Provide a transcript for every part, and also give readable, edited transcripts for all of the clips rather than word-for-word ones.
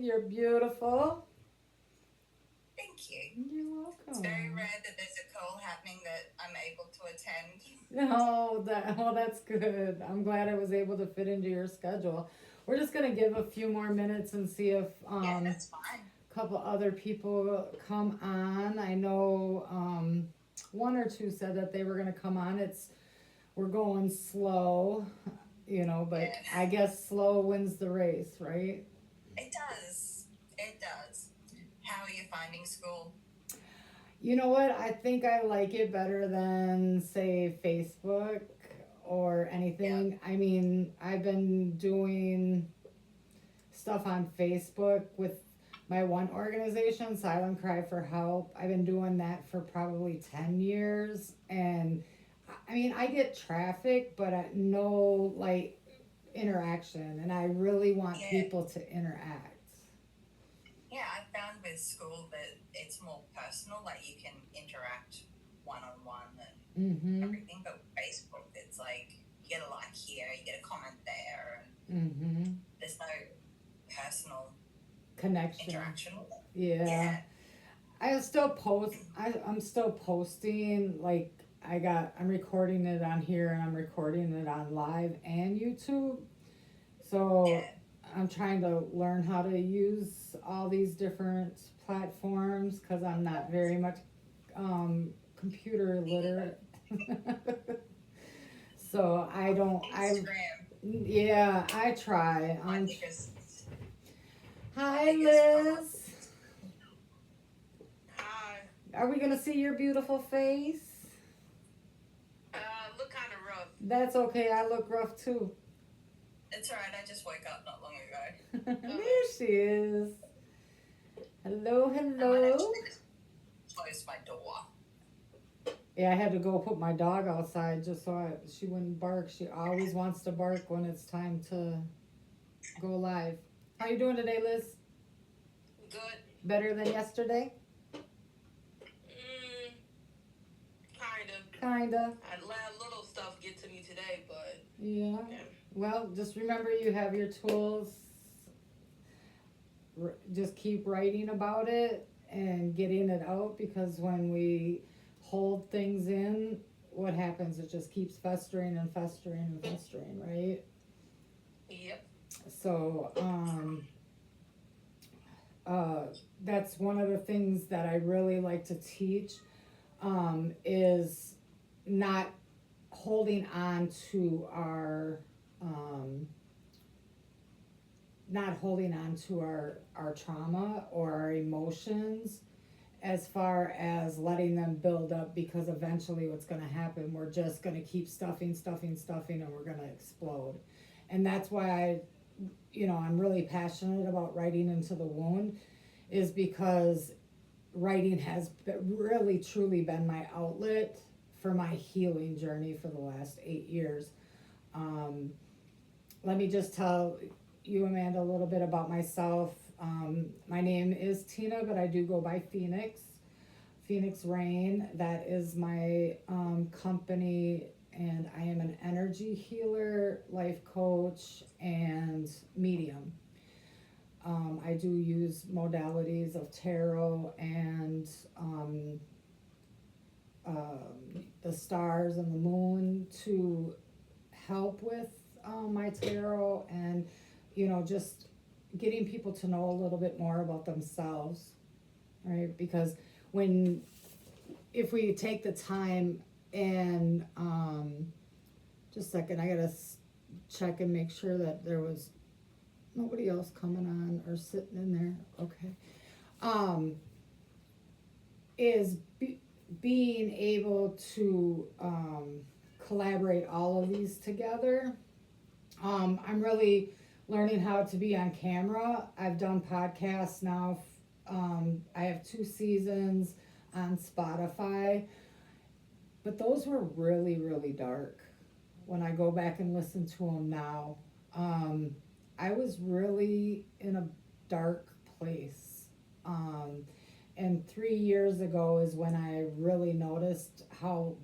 You're beautiful. Thank you. You're It's very welcome. rare that there's a call happening that I'm able to attend. Oh, that's good. I'm glad I was able to fit into your schedule. We're just gonna give a few more minutes and see if Yeah, that's fine. a couple other people come on. I know one or two said that they were gonna come on. We're going slow, but Yeah, I guess slow wins the race, right? it does. It does. How are you finding school? You know what? I think I like it better than, say, Facebook or Yeah, anything. I mean, I've been doing stuff on Facebook with my one organization, Silent Cry for Help. I've been doing that for probably 10 years. And I mean, I get traffic, but no like interaction. And I really want yeah, people to interact. yeah. I found with school that it's more personal, like you can interact one on one and Mm hmm. everything. But with Facebook, it's like you get a like here, you get a comment there, and Mm hmm. there's no personal Connection. interaction with it. Yeah. Yeah, I'm still posting like I'm recording it on here and I'm recording it on live and YouTube. So yeah, I'm trying to learn how to use all these different platforms because I'm not very much computer me neither. literate. So I don't I Instagram, yeah, I try. my biggest, my Hi biggest problem. Liz. Hi. Are we gonna see your beautiful face? Look kind of rough. That's okay. I look rough too. It's alright. I just woke up not long ago. There she is. Hello, I might hello. actually just close my door. Yeah, I had to go put my dog outside just so she wouldn't bark. She always wants to bark when it's time to go live. How you doing today, Liz? Good. Better than yesterday? Mm, kind of. Kinda. I let little stuff get to me today, but Yeah. yeah. Well, just remember you have your tools. Just keep writing about it and getting it out because when we hold things in, what happens? It just keeps festering and festering and festering, right? Yep. So, uh, that's one of the things that I really like to teach is not holding on to um, our trauma or our emotions as far as letting them build up because eventually what's going to happen, we're just going to keep stuffing, stuffing, stuffing, and we're going to explode. And that's why I'm really passionate about writing into the wound, is because writing has really truly been my outlet for my healing journey for the last 8 years. Um, Let me just tell you, Amanda, a little bit about myself. My name is Tina, but I do go by Phoenix. Phoenix Rain. That is my company, and I am an energy healer, life coach, and medium. I do use modalities of tarot and the stars and the moon to help with my tarot and, just getting people to know a little bit more about themselves, right? Because when, if we take the time and, just a second, I gotta check and make sure that there was nobody else coming on or sitting in there. Okay. Um, is being able to collaborate all of these together. I'm really learning how to be on camera. I've done podcasts now. I have 2 seasons on Spotify, but those were really, really dark. When I go back and listen to them now, um, I was really in a dark place. And 3 years ago is when I really noticed how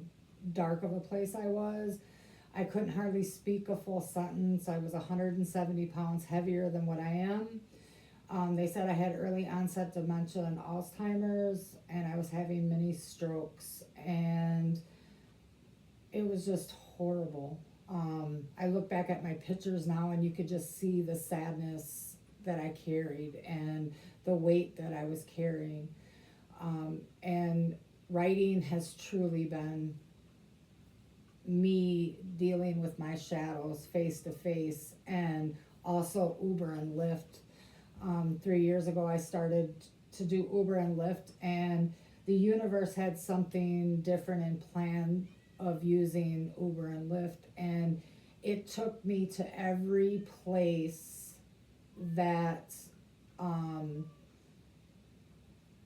dark of a place I was. I couldn't hardly speak a full sentence. I was 170 pounds heavier than what I am. They said I had early onset dementia and Alzheimer's, and I was having mini strokes, and it was just horrible. I look back at my pictures now, and you could just see the sadness that I carried and the weight that I was carrying. And writing has truly been me dealing with my shadows face to face, and also Uber and Lyft. 3 years ago, I started to do Uber and Lyft, and the universe had something different in plan of using Uber and Lyft, and it took me to every place that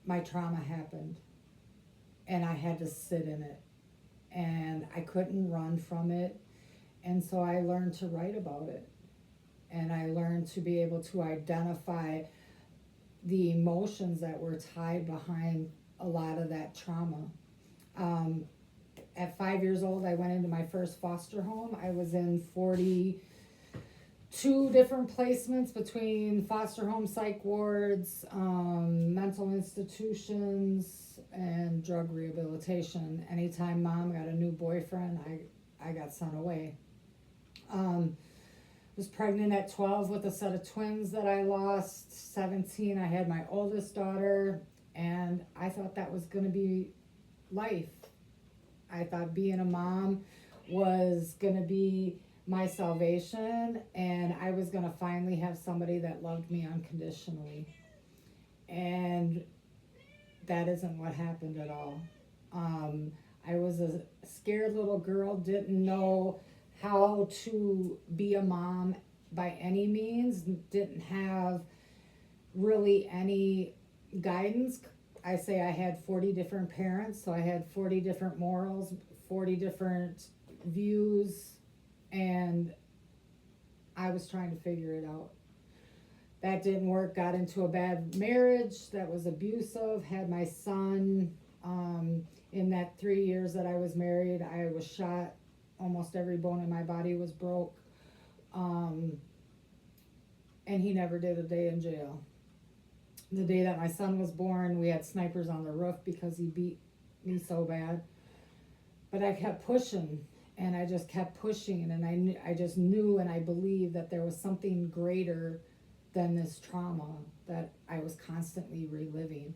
my trauma happened, and I had to sit in it, and I couldn't run from it, and so I learned to write about it, and I learned to be able to identify the emotions that were tied behind a lot of that trauma. At 5 years old, I went into my first foster home. I was in 42 different placements between foster home, psych wards, mental institutions, and drug rehabilitation. Anytime mom got a new boyfriend, I got sent away. Was pregnant at 12 with a set of twins that I lost. 17, I had my oldest daughter, and I thought that was going to be life. I thought being a mom was going to be my salvation, and I was going to finally have somebody that loved me unconditionally. And that isn't what happened at all. I was a scared little girl, didn't know how to be a mom by any means, didn't have really any guidance. I say I had 40 different parents, so I had 40 different morals, 40 different views, and I was trying to figure it out. That didn't work, got into a bad marriage that was abusive, had my son. In that 3 years that I was married, I was shot. Almost every bone in my body was broke. And he never did a day in jail. The day that my son was born, we had snipers on the roof because he beat me so bad. But I kept pushing, and I just kept pushing, and I just knew and I believed that there was something greater than this trauma that I was constantly reliving.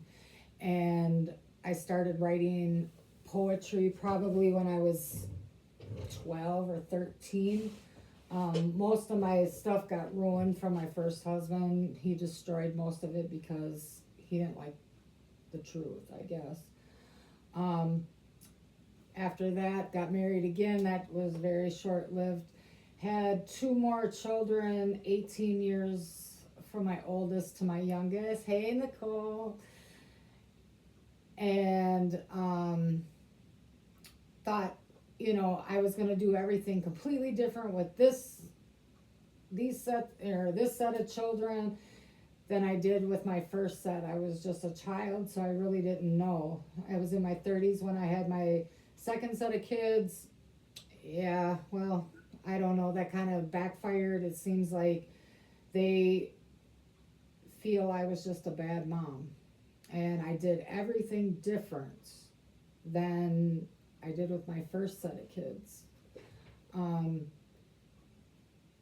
And I started writing poetry probably when I was 12 or 13. Most of my stuff got ruined from my first husband. He destroyed most of it because he didn't like the truth, I guess. After that, got married again. That was very short-lived. Had 2 more children, 18 years from my oldest to my youngest. Hey, Nicole. And thought, I was going to do everything completely different with this set of children than I did with my first set. I was just a child, so I really didn't know. I was in my 30s when I had my second set of kids. Yeah, well, I don't know. That kind of backfired. It seems like they feel I was just a bad mom. And I did everything different than I did with my first set of kids.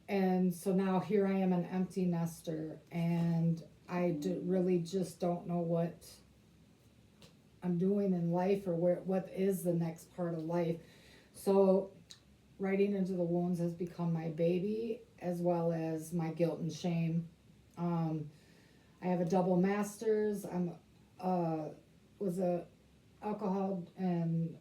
And so now here I am, an empty nester, and I really just don't know what I'm doing in life, or what is the next part of life. So writing into the wounds has become my baby, as well as my guilt and shame. I have a double master's. Was a alcohol and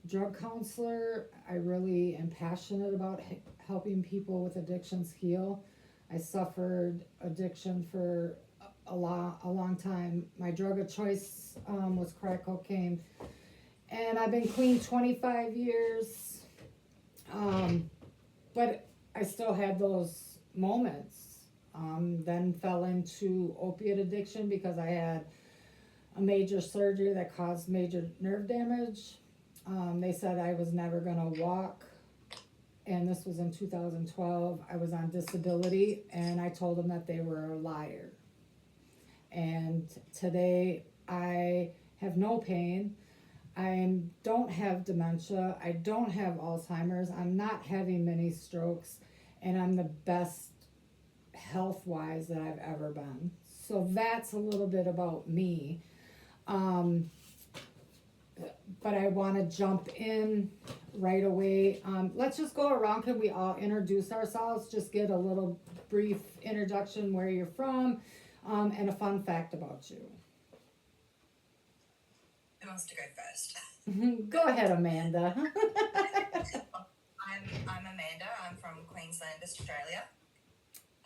drug counselor. I really am passionate about helping people with addictions heal. I suffered addiction for a long time. My drug of choice was crack cocaine, and I've been clean 25 years. But I still had those moments. Then fell into opiate addiction because I had a major surgery that caused major nerve damage. They said I was never gonna walk, and this was in 2012. I was on disability, and I told them that they were a liar. and today I have no pain. I don't have dementia. I don't have Alzheimer's. I'm not having many strokes, and I'm the best health-wise that I've ever been. So that's a little bit about me. But I want to jump in right away. Let's just go around. Can we all introduce ourselves? Just get a little brief introduction, where you're from, and a fun fact about you. Who wants to go first? Go ahead, Amanda. I'm Amanda. I'm from Queensland, Australia.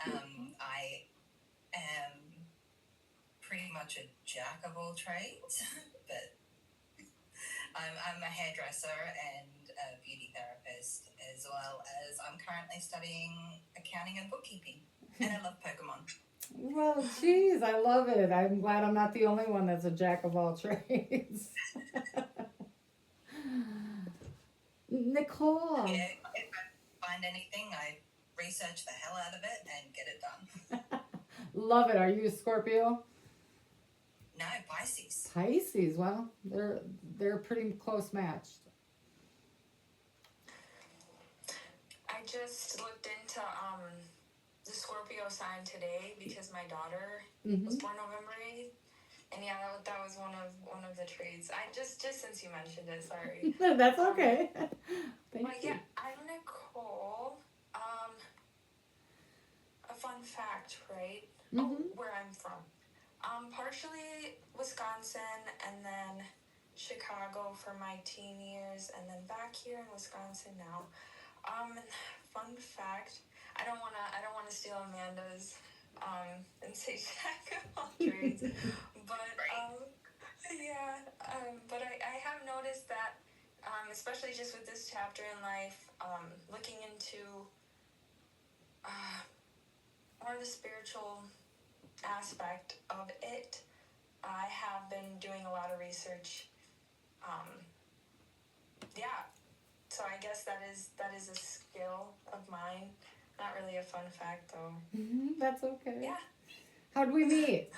I am pretty much a jack of all trades, but I'm a hairdresser and a beauty therapist, as well as I'm currently studying accounting and bookkeeping, and I love Pokemon. Well, geez, I love it. I'm glad I'm not the only one that's a jack of all trades. Nicole. Yeah, if I find anything, I research the hell out of it and get it done. Love it. Are you a Scorpio? No, Pisces. Pisces. Well, they're pretty close matched. I just looked into the Scorpio sign today because my daughter was born November 8th. And yeah, that was one of the traits. I just since you mentioned it, sorry. That's okay. Thank But you. yeah, I'm Nicole. A fun fact, right? Oh, where I'm from. Partially Wisconsin, and then Chicago for my teen years, and then back here in Wisconsin now. Fun fact. I don't wanna steal Amanda's and say jack of all trades. But but I have noticed that especially just with this chapter in life, looking into more of the spiritual aspect of it, I have been doing a lot of research. So I guess that is a skill of mine. Not really a fun fact though. That's okay. Yeah. How'd we meet?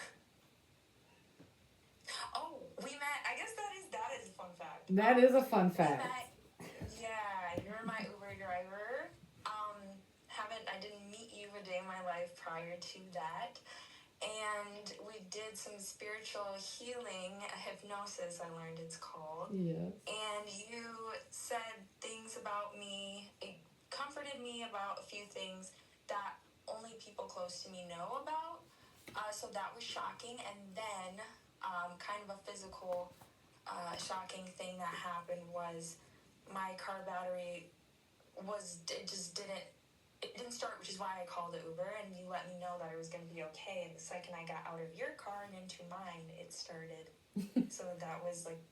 Oh, we met. I guess that is a fun fact. That is a fun We fact. met, yeah, you're my Uber driver. I didn't meet you a day in my life prior to that. And we did some spiritual healing, hypnosis, I learned it's called. Yes. And you said things about me, it comforted me about a few things that only people close to me know about. So that was shocking. And then kind of a physical shocking thing that happened was my car battery it didn't start, which is why I called the Uber, and you let me know that it was going to be okay. And the second I got out of your car and into mine, it started. So that was like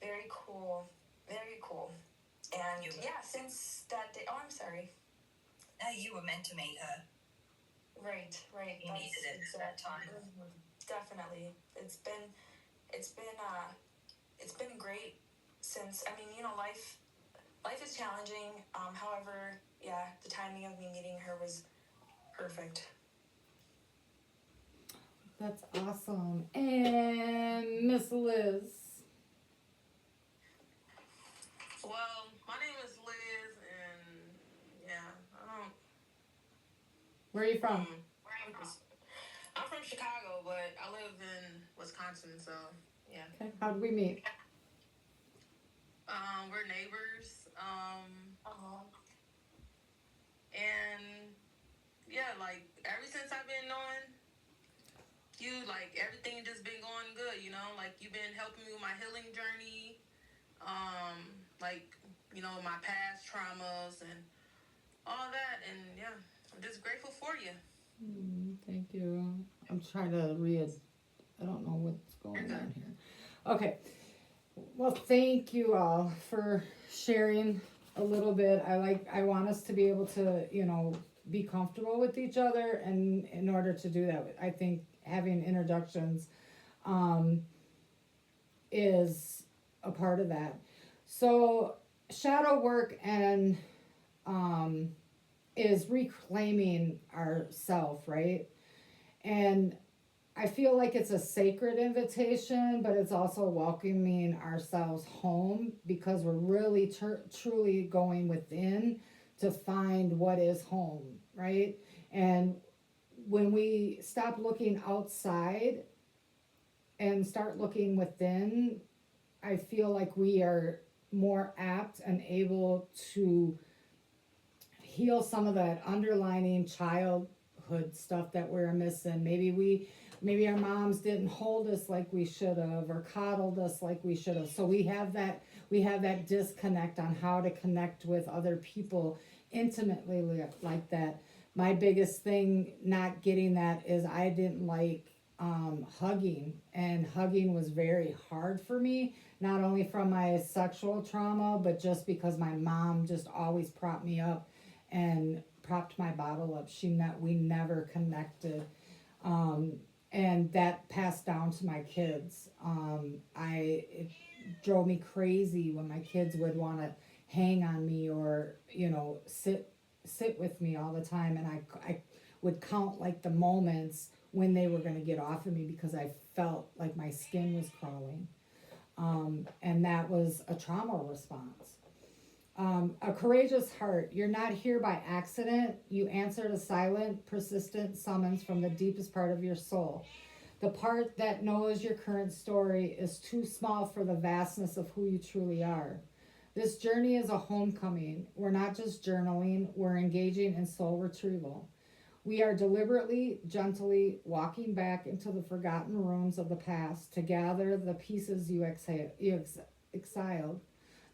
very cool, very cool. And yeah, since that day, oh, I'm sorry. No, you were meant to meet her. Right. You needed it at that time. Definitely, it's been great since. I mean, life is challenging. However, yeah, the timing of me meeting her was perfect. That's awesome. And Miss Liz. Well, my name is Liz, and yeah, I don't. Where are you from? I'm from Chicago, but I live in Wisconsin, so yeah. Okay. How'd we meet? We're neighbors. And yeah, like ever since I've been knowing you, like everything just been going good, you know? Like you've been helping me with my healing journey. My past traumas and all that, and yeah, I'm just grateful for you. Thank you. I'm trying to read. I don't know what's going on here. Okay. Well, thank you all for sharing a little bit. I want us to be able to, be comfortable with each other, and in order to do that, I think having introductions is a part of that. So shadow work and is reclaiming ourself, right? And I feel like it's a sacred invitation, but it's also welcoming ourselves home because we're really truly going within to find what is home, right? And when we stop looking outside and start looking within, I feel like we are more apt and able to heal some of that underlining childhood stuff that we're missing. Maybe our moms didn't hold us like we should have or coddled us like we should have. So we have that disconnect on how to connect with other people intimately like that. My biggest thing not getting that is I didn't like hugging, and hugging was very hard for me, not only from my sexual trauma, but just because my mom just always propped me up and propped my bottle up. We never connected. And that passed down to my kids. It drove me crazy when my kids would want to hang on me or, sit with me all the time. And I would count like the moments when they were going to get off of me because I felt like my skin was crawling. And that was a trauma response. A courageous heart. You're not here by accident. You answered a silent, persistent summons from the deepest part of your soul. The part that knows your current story is too small for the vastness of who you truly are. This journey is a homecoming. We're not just journaling, we're engaging in soul retrieval. We are deliberately, gently walking back into the forgotten rooms of the past to gather the pieces you exiled.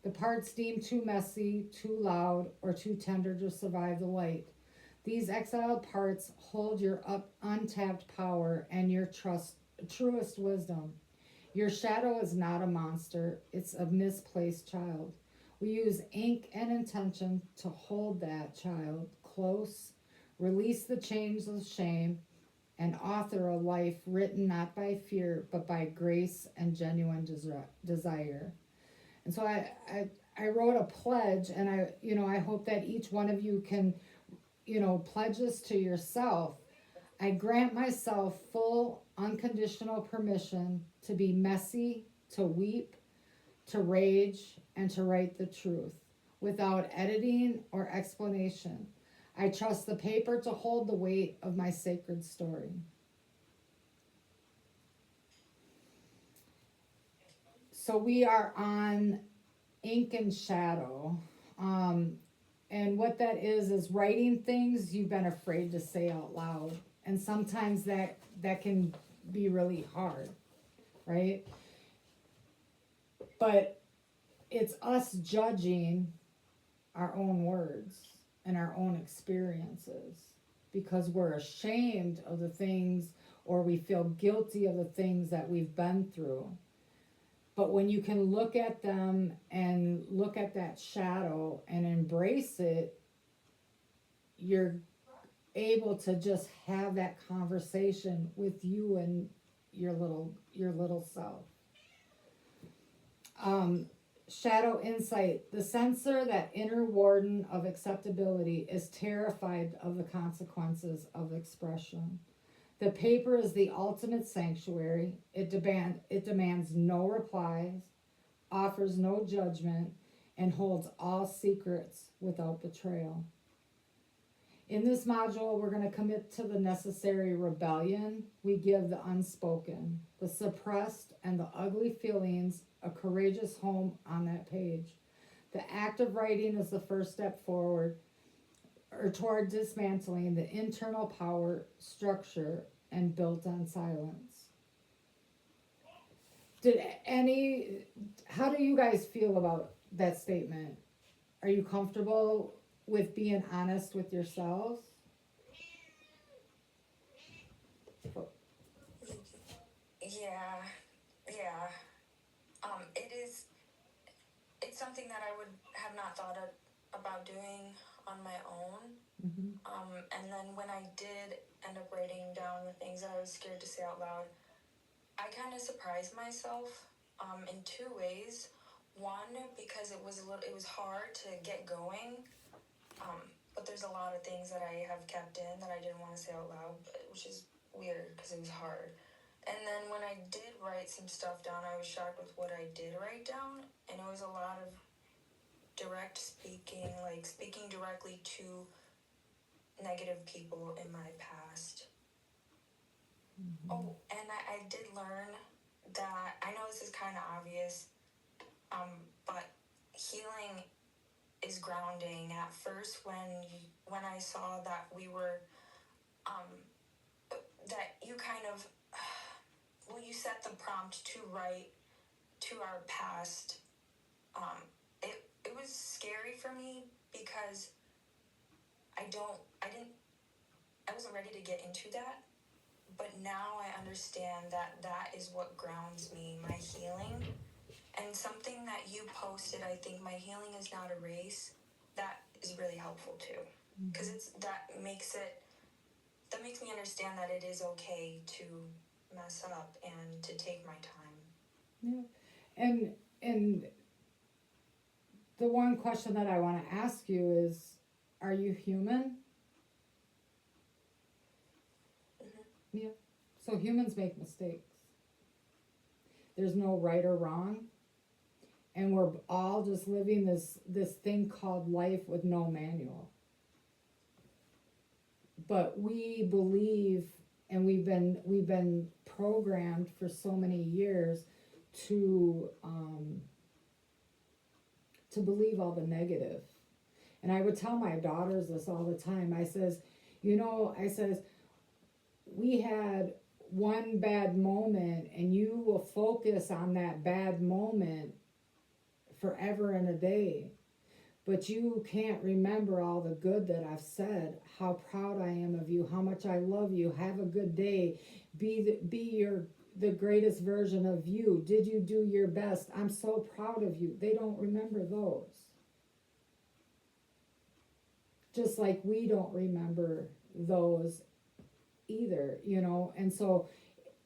The parts deemed too messy, too loud, or too tender to survive the light. These exiled parts hold your untapped power and your truest wisdom. Your shadow is not a monster, it's a misplaced child. We use ink and intention to hold that child close, release the chains of shame, and author a life written not by fear, but by grace and genuine desire. And so I wrote a pledge, and I hope that each one of you can, pledge this to yourself. I grant myself full, unconditional permission to be messy, to weep, to rage, and to write the truth without editing or explanation. I trust the paper to hold the weight of my sacred story. So we are on ink and shadow. And what that is writing things you've been afraid to say out loud. And sometimes that can be really hard, right? But it's us judging our own words and our own experiences because we're ashamed of the things or we feel guilty of the things that we've been through. But when you can look at them and look at that shadow and embrace it, you're able to just have that conversation with you and your little self. Shadow insight. The censor, that inner warden of acceptability, is terrified of the consequences of expression. The paper is the ultimate sanctuary. It demands no replies, offers no judgment, and holds all secrets without betrayal. In this module, we're going to commit to the necessary rebellion. We give the unspoken, the suppressed, and the ugly feelings a courageous home on that page. The act of writing is the first step forward or toward dismantling the internal power structure and built on silence. How do you guys feel about that statement? Are you comfortable with being honest with yourselves? Yeah. It's something that I would have not thought about doing on my own. Mm-hmm. And then when I did end up writing down the things that I was scared to say out loud, I kind of surprised myself in two ways. One, because it was hard to get going, but there's a lot of things that I have kept in that I didn't want to say out loud, which is weird because it was hard. And then when I did write some stuff down, I was shocked with what I did write down, and it was a lot of direct speaking, like speaking directly to negative people in my past. Oh, and I did learn that, I know this is kind of obvious, but healing is grounding. At first, when I saw that we were, that you kind of, well, you set the prompt to write to our past. It was scary for me because I wasn't ready to get into that. But now I understand that that is what grounds me, my healing. And something that you posted, I think, my healing is not a race, that is really helpful too. Because that makes me understand that it is okay to mess up and to take my time. Yeah. And the one question that I want to ask you is, are you human? Yeah. So humans make mistakes. There's no right or wrong. And we're all just living this thing called life with no manual. But we believe, and we've been programmed for so many years to believe all the negative. And I would tell my daughters this all the time. I says, we had one bad moment, and you will focus on that bad moment forever and a day. But you can't remember all the good that I've said, how proud I am of you, how much I love you, have a good day, be the greatest version of you, did you do your best, I'm so proud of you. They don't remember those. Just like we don't remember those either, and so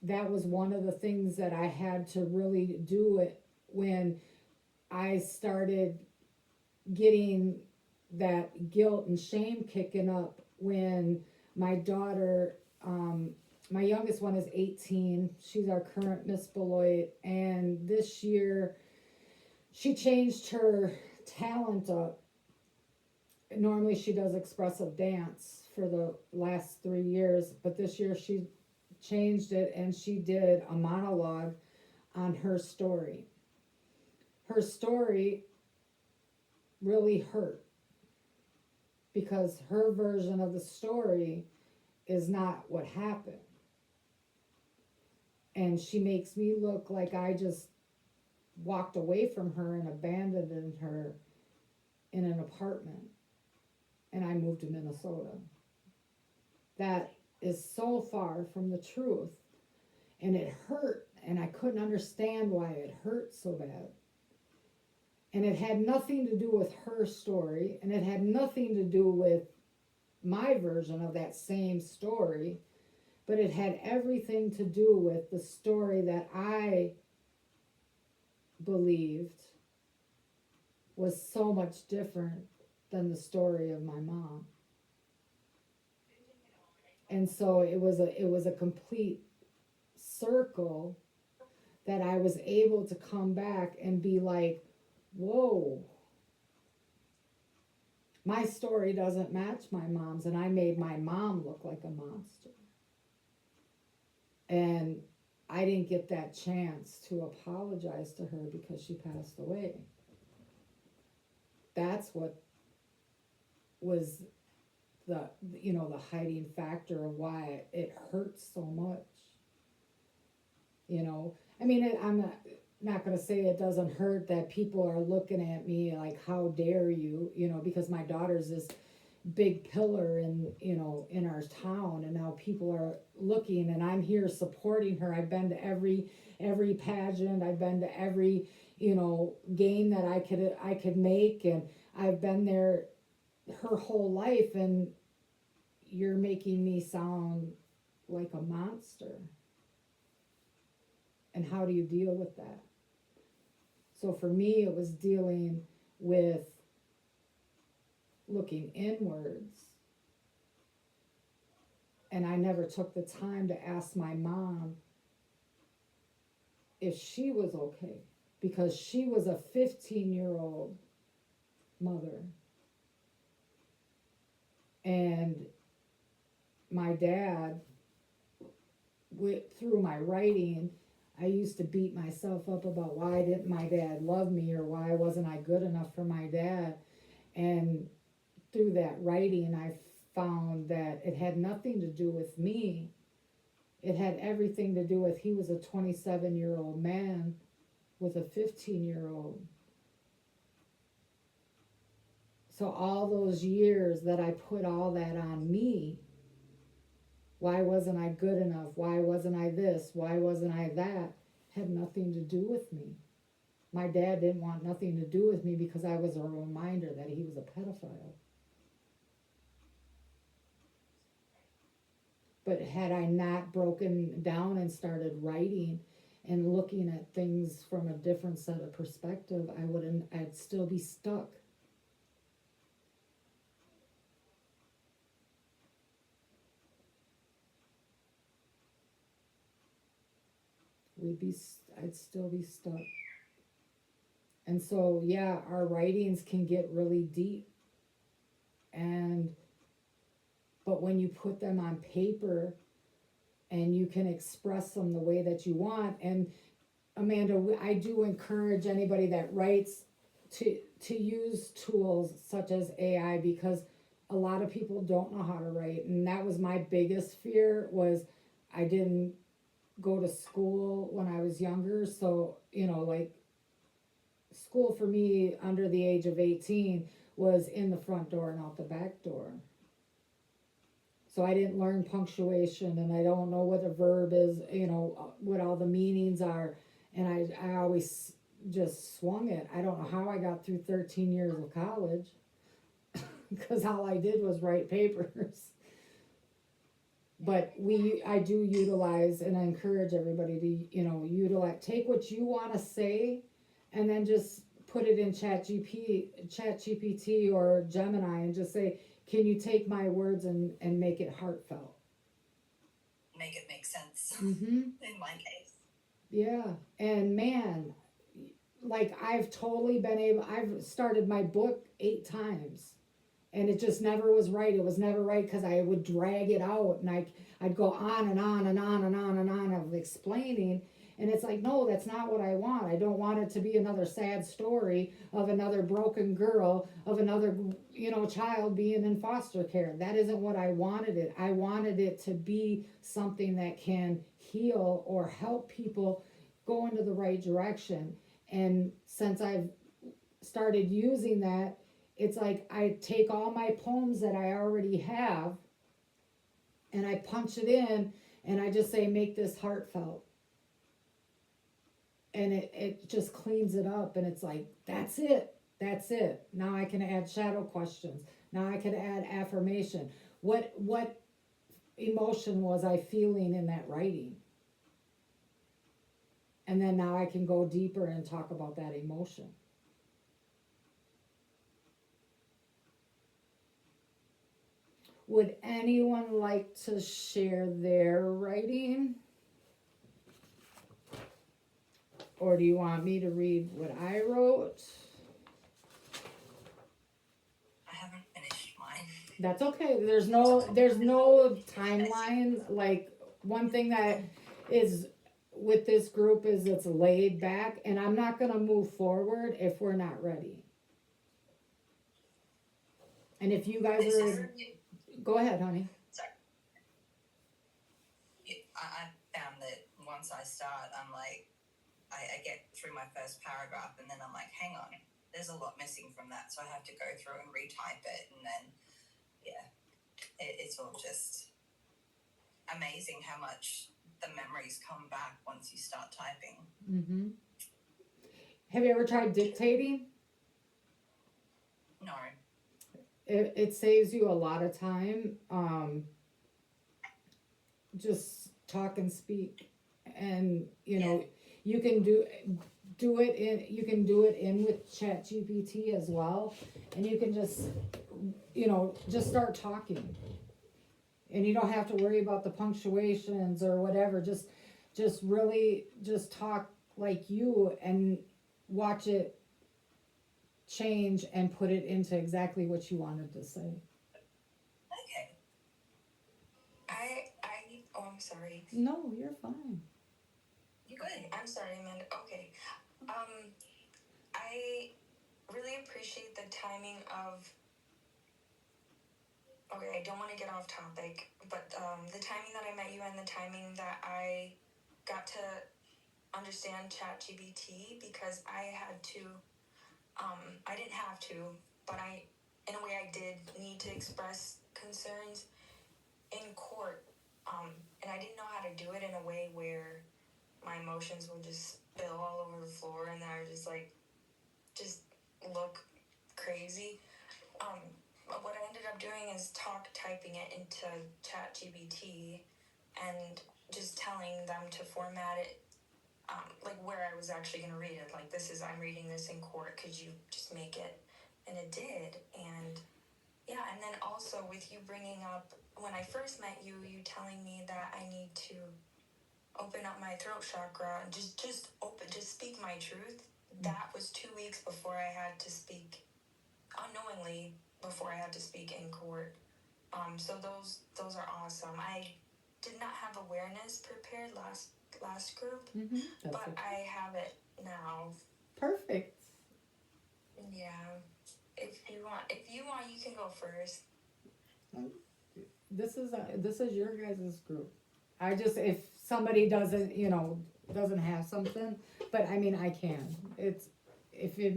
that was one of the things that I had to really do it when I started getting that guilt and shame kicking up when my daughter, my youngest one is 18, she's our current Miss Beloit, and this year she changed her talent up. Normally she does expressive dance for the last 3 years, but this year she changed it and she did a monologue on her story. Her story really hurt because her version of the story is not what happened. And she makes me look like I just walked away from her and abandoned her in an apartment. And I moved to Minnesota. That is so far from the truth. And it hurt, and I couldn't understand why it hurt so bad. And it had nothing to do with her story, and it had nothing to do with my version of that same story, but it had everything to do with the story that I believed was so much different than the story of my mom. And so it was a complete circle that I was able to come back and be like, whoa, my story doesn't match my mom's, and I made my mom look like a monster. And I didn't get that chance to apologize to her because she passed away. That's what was the hiding factor of why it hurts so much. I mean, I'm not going to say it doesn't hurt that people are looking at me like, how dare you, because my daughter's this big pillar in our town, and now people are looking, and I'm here supporting her. I've been to every pageant, I've been to every game that I could make, and I've been there her whole life, and you're making me sound like a monster. And how do you deal with that? So for me, it was dealing with looking inwards. And I never took the time to ask my mom if she was okay, because she was a 15-year-old mother. And my dad, through my writing, I used to beat myself up about why didn't my dad love me, or why wasn't I good enough for my dad. And through that writing, I found that it had nothing to do with me. It had everything to do with, he was a 27-year-old man with a 15-year-old. So all those years that I put all that on me, why wasn't I good enough? Why wasn't I this? Why wasn't I that? Had nothing to do with me. My dad didn't want nothing to do with me because I was a reminder that he was a pedophile. But had I not broken down and started writing and looking at things from a different set of perspective, I'd still be stuck. I'd still be stuck. And so, yeah, our writings can get really deep. But when you put them on paper and you can express them the way that you want, and Amanda, I do encourage anybody that writes to use tools such as AI, because a lot of people don't know how to write. And that was my biggest fear, was I didn't go to school when I was younger. So, like, school for me under the age of 18 was in the front door and out the back door. So I didn't learn punctuation, and I don't know what a verb is, what all the meanings are. And I always just swung it. I don't know how I got through 13 years of college because all I did was write papers. But I do utilize, and I encourage everybody to, utilize, take what you want to say and then just put it in ChatGPT or Gemini and just say, can you take my words and make it heartfelt? Make it make sense. Mm-hmm. In my case. Yeah. And man, like, I've started my book 8 times. And it just never was right. It was never right because I would drag it out, and I'd go on and on and on and on and on of explaining. And it's like, no, that's not what I want. I don't want it to be another sad story of another broken girl, of another, child being in foster care. That isn't what I wanted it. I wanted it to be something that can heal or help people go into the right direction. And since I've started using that, it's like I take all my poems that I already have and I punch it in and I just say, make this heartfelt. And it just cleans it up, and it's like, that's it. Now I can add shadow questions. Now I can add affirmation. What emotion was I feeling in that writing? And then now I can go deeper and talk about that emotion. Would anyone like to share their writing? Or do you want me to read what I wrote? I haven't finished mine. That's okay. There's no timeline. Like, one thing that is with this group is it's laid back, and I'm not gonna move forward if we're not ready. And if you guys are, go ahead, honey. Sorry. I found that once I start, I'm like, I get through my first paragraph, and then I'm like, hang on, there's a lot missing from that, so I have to go through and retype it, and then, it's all just amazing how much the memories come back once you start typing. Mm-hmm. Have you ever tried dictating? No. It saves you a lot of time. Just talk and speak, and you can do it in with ChatGPT as well, and you can just start talking, and you don't have to worry about the punctuations or whatever. Just really just talk like you and watch it change and put it into exactly what you wanted to say. Okay. I'm sorry. No, you're fine. You good? I'm sorry, Amanda. Okay. I really appreciate the timing of. Okay, I don't want to get off topic, but the timing that I met you and the timing that I got to understand ChatGPT, because I had to. I didn't have to, but in a way, I did need to express concerns in court. And I didn't know how to do it in a way where my emotions would just spill all over the floor and then I would just look crazy. But what I ended up doing is typing it into ChatGPT and just telling them to format it, like where I was actually going to read it. Like, I'm reading this in court. Could you just make it? And it did. And yeah, and then also with you bringing up, when I first met you, you telling me that I need to open up my throat chakra and just speak my truth. That was 2 weeks before I had to speak, unknowingly, before I had to speak in court. So those are awesome. I did not have awareness prepared last group, but Okay. I have it now. Perfect. Yeah. If you want, you can go first. This is your guys' group. I just, if somebody doesn't have something, but I mean, I can. It's if it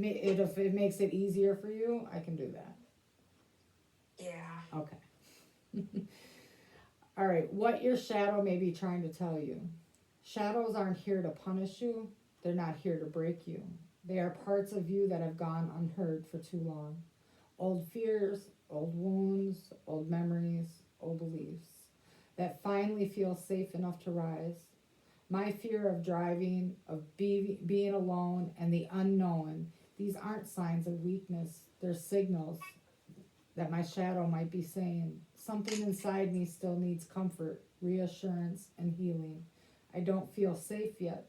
makes it easier for you, I can do that. Yeah. Okay. All right. What your shadow may be trying to tell you. Shadows aren't here to punish you. They're not here to break you. They are parts of you that have gone unheard for too long. Old fears, old wounds, old memories, old beliefs that finally feel safe enough to rise. My fear of driving, of being alone, and the unknown, these aren't signs of weakness. They're signals that my shadow might be saying, something inside me still needs comfort, reassurance, and healing. I don't feel safe yet.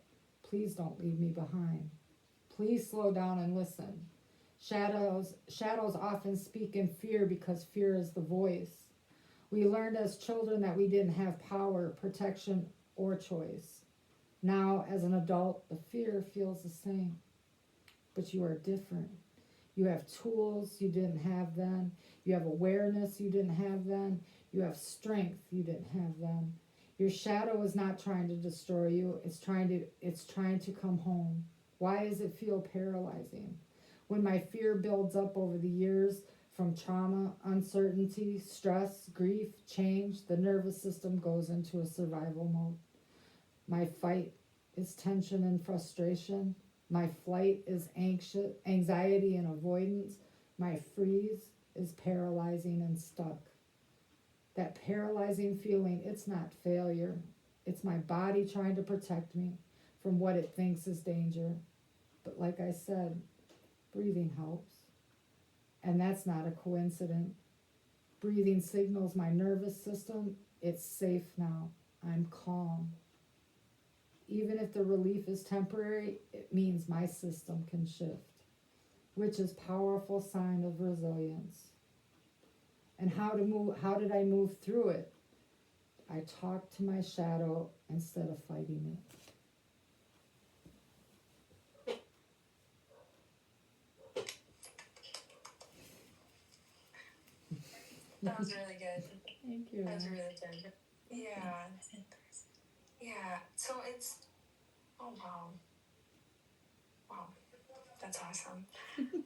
Please don't leave me behind. Please slow down and listen. Shadows often speak in fear because fear is the voice. We learned as children that we didn't have power, protection, or choice. Now, as an adult, the fear feels the same. But you are different. You have tools you didn't have then. You have awareness you didn't have then. You have strength you didn't have then. Your shadow is not trying to destroy you. It's trying to come home. Why does it feel paralyzing? When my fear builds up over the years from trauma, uncertainty, stress, grief, change, the nervous system goes into a survival mode. My fight is tension and frustration. My flight is anxiety and avoidance. My freeze is paralyzing and stuck. That paralyzing feeling, it's not failure. It's my body trying to protect me from what it thinks is danger. But like I said, breathing helps. And that's not a coincidence. Breathing signals my nervous system, it's safe now. I'm calm. Even if the relief is temporary, it means my system can shift, which is powerful sign of resilience. And how did I move through it? I talked to my shadow instead of fighting it. That was really good. Thank you. That was really good. Yeah. Yeah. So it's. Oh wow. Wow. That's awesome.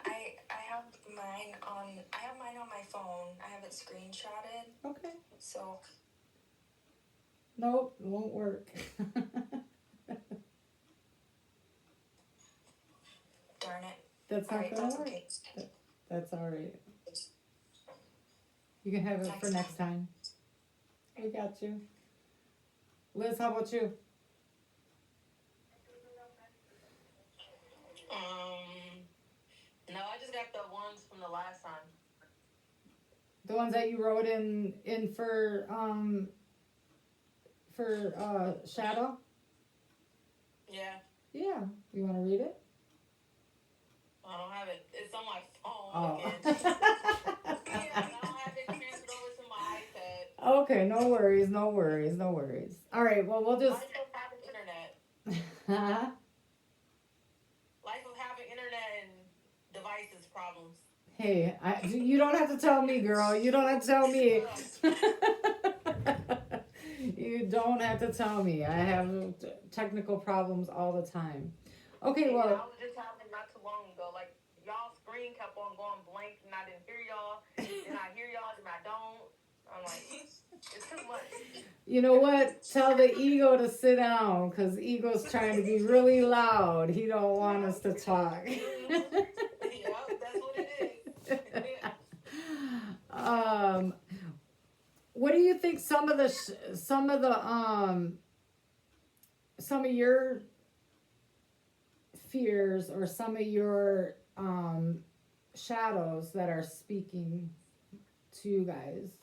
I have mine on my phone. I have it screenshotted. Okay. So Nope, it won't work. darn it. That's not Alright, gonna that's work. okay. That's alright. You can have it for next time. We got you. Liz, how about you? No, I just got the ones from the last time. The ones that you wrote in for shadow? Yeah. Yeah. You want to read it? I don't have it. It's on my phone. Oh. Again. Yeah, I don't have it transferred over to my iPad. Okay, no worries, no worries, no worries. All right, well, we'll just. Life of having internet. Huh? Life of having internet and devices problems. Hey, you don't have to tell me, girl. You don't have to tell me. You don't have to tell me. I have technical problems all the time. Okay, Yeah, well. I was just having not too long ago. Like, y'all screen kept on going blank and I didn't hear y'all. Then I hear y'all and I don't. I'm like, it's too much. You know what? Tell the ego to sit down, because ego's trying to be really loud. He don't want us to talk. Yeah, that's what it is. What do you think some of your fears or some of your shadows that are speaking to you guys?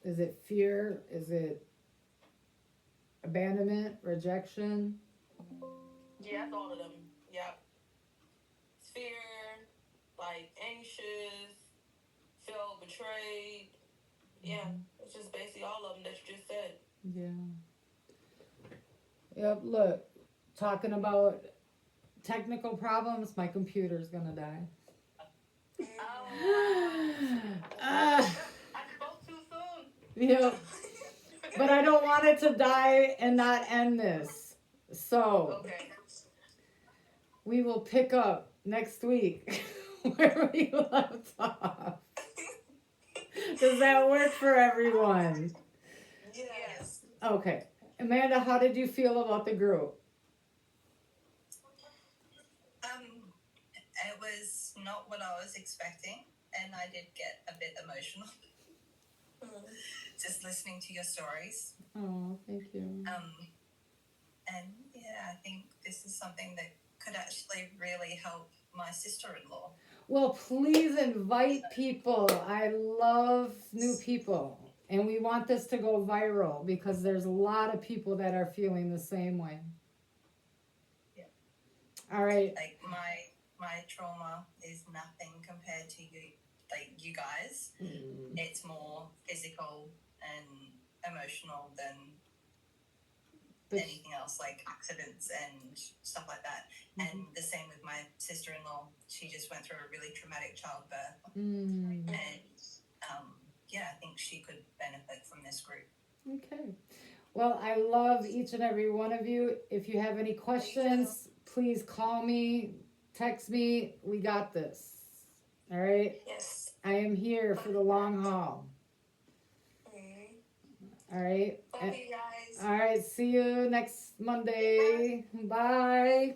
Is it fear? Is it abandonment, rejection? Yeah, that's all of them. Yep. Fear, like anxious, feel betrayed. Yeah, it's just basically all of them that you just said. Yeah. Yep, look, talking about technical problems, my computer's gonna die. I spoke too soon. Yep. But I don't want it to die and not end this. So, Okay. we will pick up next week where we left off. Does that work for everyone? Yes. Okay. Amanda, how did you feel about the group? It was not what I was expecting, and I did get a bit emotional just listening to your stories. Oh, thank you. And yeah, I think this is something that could actually really help my sister-in-law. Well, please invite people. I love new people. And we want this to go viral because there's a lot of people that are feeling the same way. Yeah. All right. Like my trauma is nothing compared to you guys. It's more physical and emotional than anything else, like accidents and stuff like that. And the same with my sister-in-law. She just went through a really traumatic childbirth. And yeah, I think she could benefit from this group. Okay. Well, I love each and every one of you. If you have any questions, please call me, text me. We got this. All right? Yes. I am here for the long haul. All right? Love you guys. All right. See you next Monday. Bye.